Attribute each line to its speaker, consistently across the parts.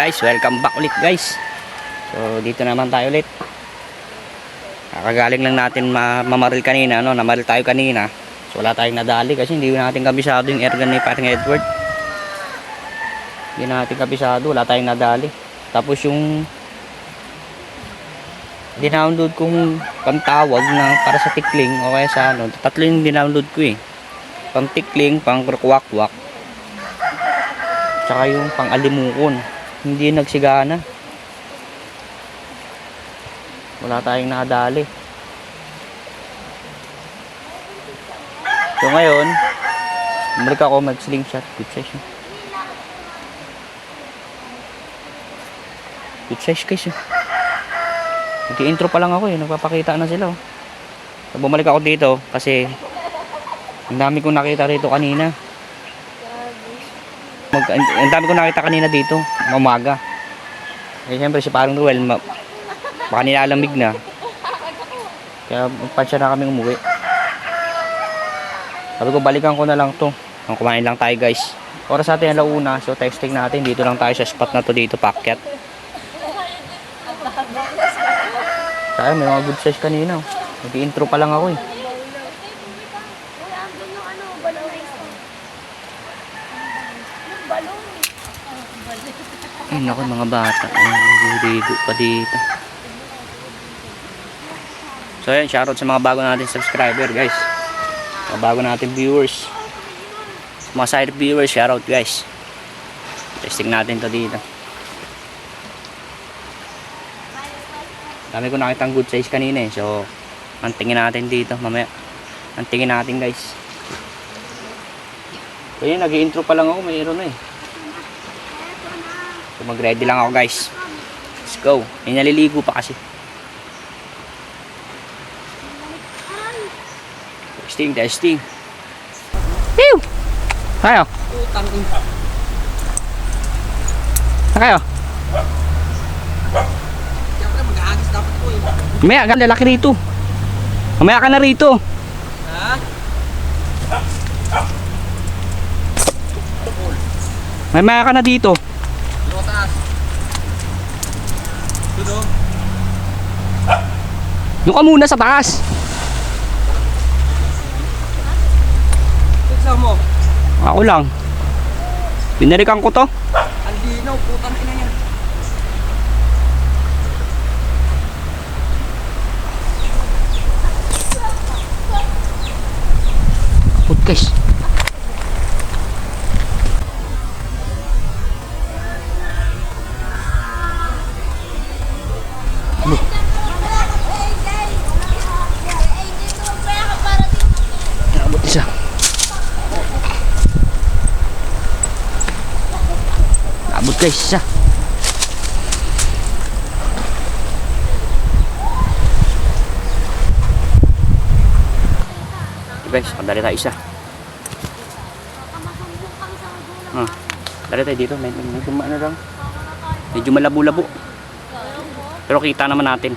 Speaker 1: guys, welcome back ulit guys. So dito naman tayo ulit. Kakagaling lang natin mamaril kanina, no? Namaril tayo kanina. So wala tayong nadali kasi hindi natin kabisado yung airgun ni Paring Edward. Hindi natin kabisado, wala tayong nadali. Tapos yung dinownload kong pantawag na para sa tikling o kaya sa ano, tatlo yung dinownload ko eh. Pang tikling, pang kwakwak, tsaka yung pang alimukon. Hindi nagsigana. Wala tayong nadali. So ngayon, bumalik ako mag slingshot. Good size. Good size guys. Nag-intro pa lang ako eh. Nagpapakita na sila. So, bumalik ako dito kasi ang dami kong nakita rito kanina. Ang dami kong nakita kanina dito. Umaga. Eh siyempre si Parang Ruel baka nilalamig na. Kaya magpansya na kami umuwi. Sabi ko balikan ko na lang to. Kumain lang tayo guys. Oras natin alauna. So texting natin. Dito lang tayo sa spot na to dito. Pakyat. Kaya may mga good size kanina. Nag-intro pa lang ako eh. Ay naku mga bata. Nagbibigo pa dito. So ayan, shoutout sa mga bago natin subscriber guys. Mga bago natin viewers. Mga side viewers, shoutout guys. Testing natin to dito. Dami ko nakitang good size kanina eh. So antingin natin dito mamaya. Antingin natin guys. So yun, nag-intro pa lang ako. Mayroon na eh. So mag-ready lang ako guys. Let's go. May naliligo pa kasi. Testing. Pew! Tayo. Tayo. Mamaya ka lalaki rito. Mamaya ka na rito. Ha? Mamaya ka na dito. Doon ka muna sa taas. Tignan mo. Ako lang. Binarikan ko to. Ang dinaw, putang ina niya. Put guys. Abot guys isa. Guys, dali tayo isa. Dali tayo dito. Medyo ano lang. Medyo malabo-labo. Pero kita naman natin.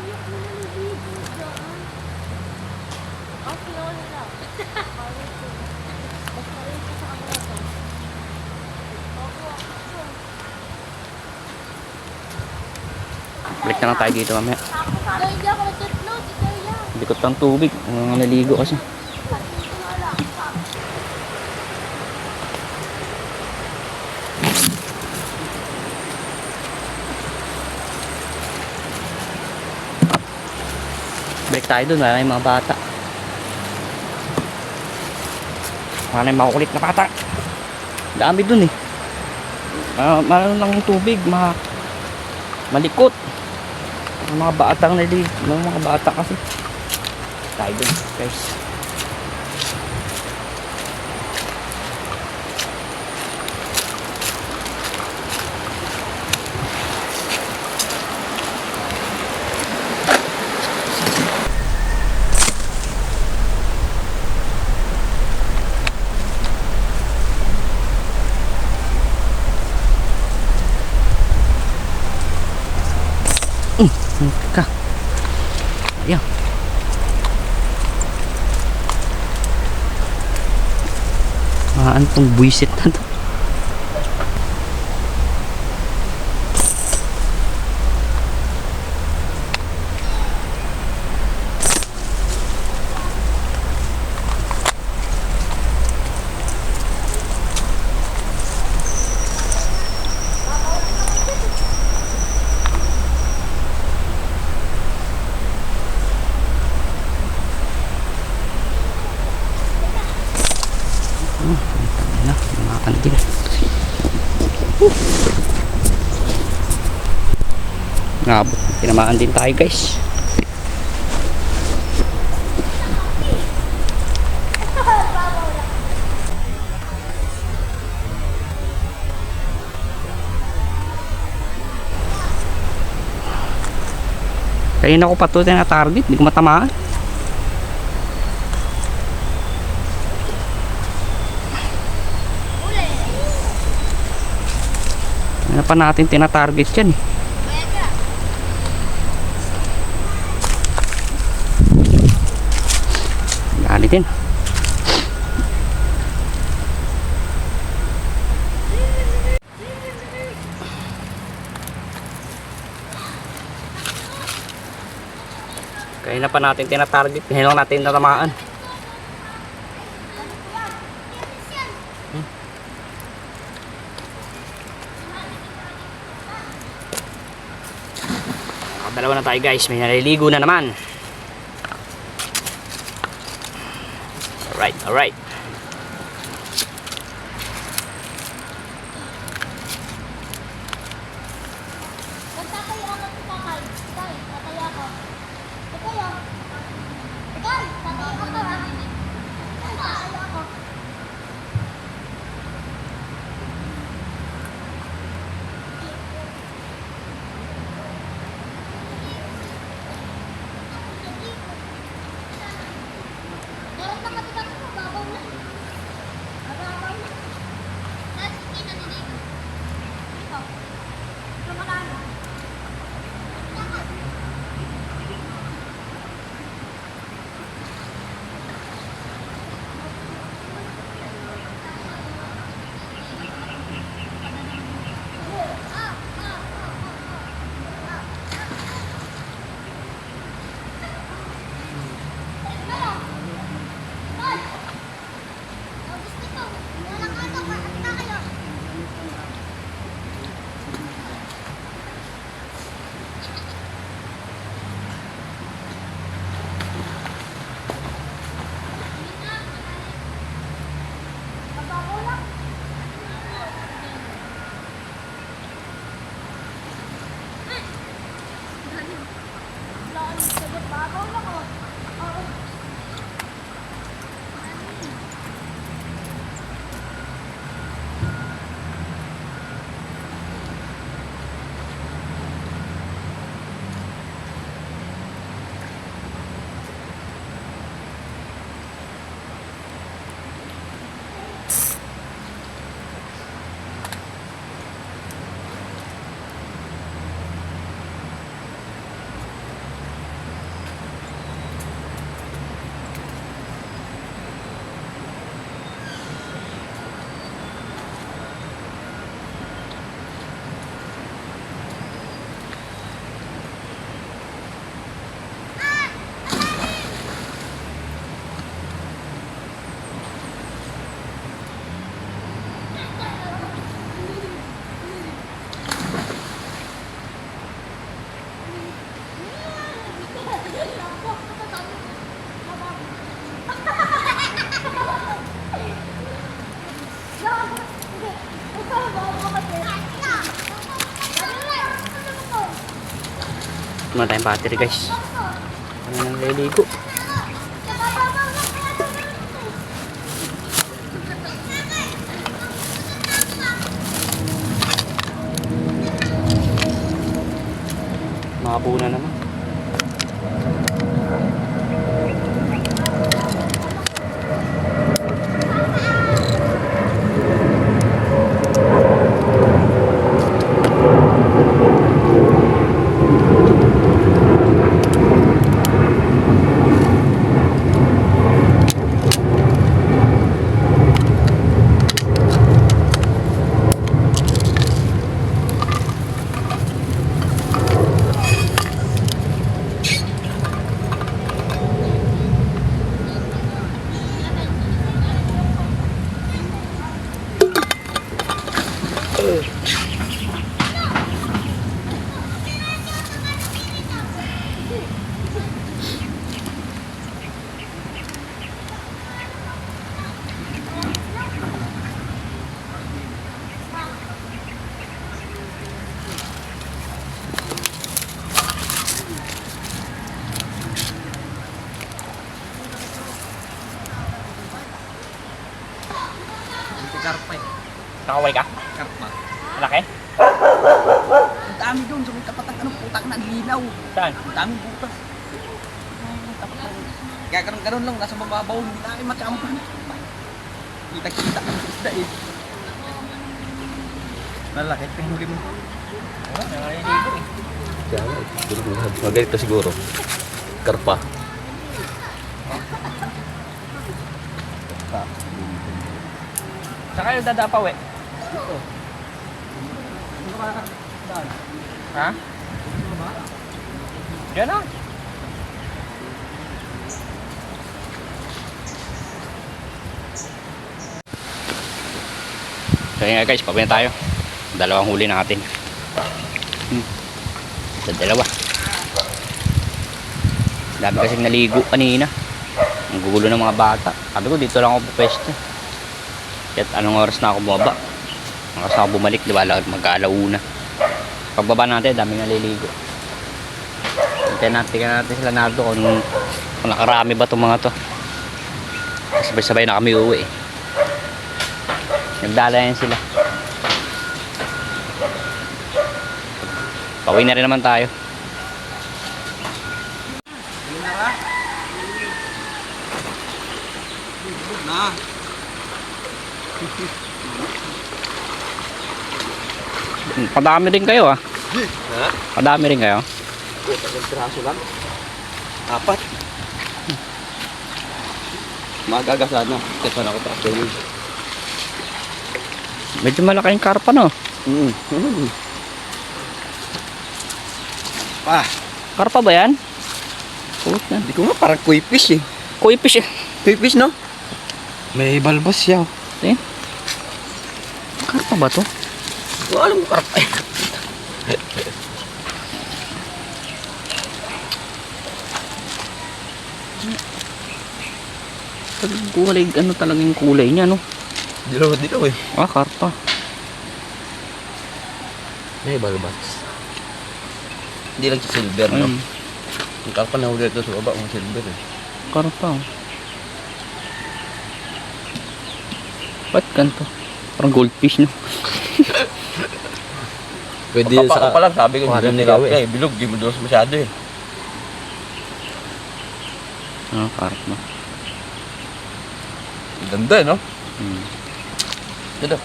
Speaker 1: Balik na lang tayo dito mamaya. Likot ng tubig. Naligo kasi. Balik tayo dun. Wala yung mga bata. Wala yung makukulit na bata. Dami dun eh. Maano lang yung tubig. Malikot. Mga batang naligo, mga bata kasi. Tayo dun, guys. Ka. Ayan. Antong buwisit na to. Ngabot. Tinamaan din tayo guys. Kanina ko patuloy na target, hindi ko matamaan. Ano pa natin tinatarget yan eh. Dali din. Kaya na pa natin tinatarget, ngayon lang natin natamaan. Dalawa na tayo guys, may naliligo na naman. Alright, alright. Wala tayong battery guys. Ano nang liligo? Makabuo na naman. Nakaway ka?
Speaker 2: Karpa.
Speaker 1: Malaki?
Speaker 2: Ang dami doon sa may tapat ng anong putak na linaw.
Speaker 1: Saan?
Speaker 2: Ang daming butas. Kaya ganun lang, nasa mababaw, hindi namin makampan. Kita-kita ang isda eh. Malaki, pinuli mo.
Speaker 1: Wala, nangaliligo eh.
Speaker 3: Kaya nga, magalito siguro. Karpa.
Speaker 1: Saan kayo dadapaw eh? Ha? Diyan lang. Kaya nga guys, pabaya tayo. Dalawang huli natin. Dalawa. Dami kasing naligo kanina. Ang gugulo ng mga bata. Sabi ko dito lang ako pupwesto. Kahit anong oras na ako bumaba. Ang oras na ako bumalik, di ba? Mag-alauna. Pagbaba natin, daming naliligo. Tingnan natin sila nardo kung nakarami ba itong mga to. Sabay-sabay na kami uwi eh. Nagdalayan sila. Pauwi na rin naman tayo.
Speaker 2: Na.
Speaker 1: Padami rin kayo ah.
Speaker 3: Ha?
Speaker 1: Padami rin kayo.
Speaker 3: Tatlong piraso lang. 4. Magagasa na. Kasi na ako tapos yun.
Speaker 1: Medyo malaking karpa no.
Speaker 3: Ah,
Speaker 1: Karpa ba yan? Puta.
Speaker 3: hindi ko nga parang koi fish eh.
Speaker 1: Koi fish eh.
Speaker 3: Koi fish no? May balbas siya.
Speaker 1: Eh? Karpa ba to?
Speaker 3: Wala alam ko karpa eh.
Speaker 1: Kulay, ano talagang kulay niya no?
Speaker 3: Dilaw eh.
Speaker 1: Ah, karpa.
Speaker 3: May balbas. Hindi lang si silver no?
Speaker 1: Ayun,
Speaker 3: Ang karpa na huli ito sa baba ng silver eh.
Speaker 1: karpa oh. Ba't ganito? Parang goldfish no?
Speaker 3: Pwede yun sa...
Speaker 2: pa lang, sabi ko,
Speaker 3: Parang
Speaker 2: hindi nila
Speaker 3: dilaw eh.
Speaker 2: bilog, di mo doon masyado eh.
Speaker 1: Ah, karpa.
Speaker 2: Ganda eh, no?
Speaker 1: Hmm.
Speaker 2: Ganda.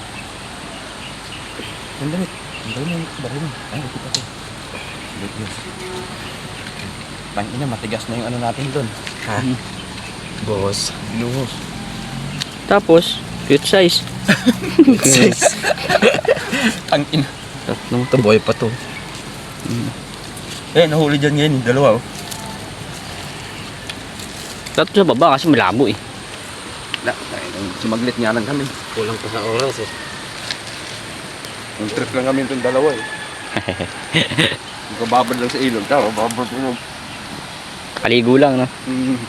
Speaker 2: Ganda rin. Ganda rin yung baril mo. Ay, ito ito. Tangina, matigas na yung ano natin doon.
Speaker 3: Ha? Boss.
Speaker 2: Binuhos.
Speaker 1: Tapos, cute size.
Speaker 2: Tangina.
Speaker 1: Tatlong
Speaker 3: Ito boy pa to.
Speaker 2: Eh, nahuli dyan ngayon, yung dalawa oh.
Speaker 1: Tatlo sa baba kasi malabo eh.
Speaker 2: Sumaglit nga lang kami.
Speaker 3: Kulang pa sa oras eh.
Speaker 2: Yung trip lang kami itong dalawa eh. Yung kababad lang sa ilog, tama, babad mo.
Speaker 1: Kaligo lang no?
Speaker 2: Mm.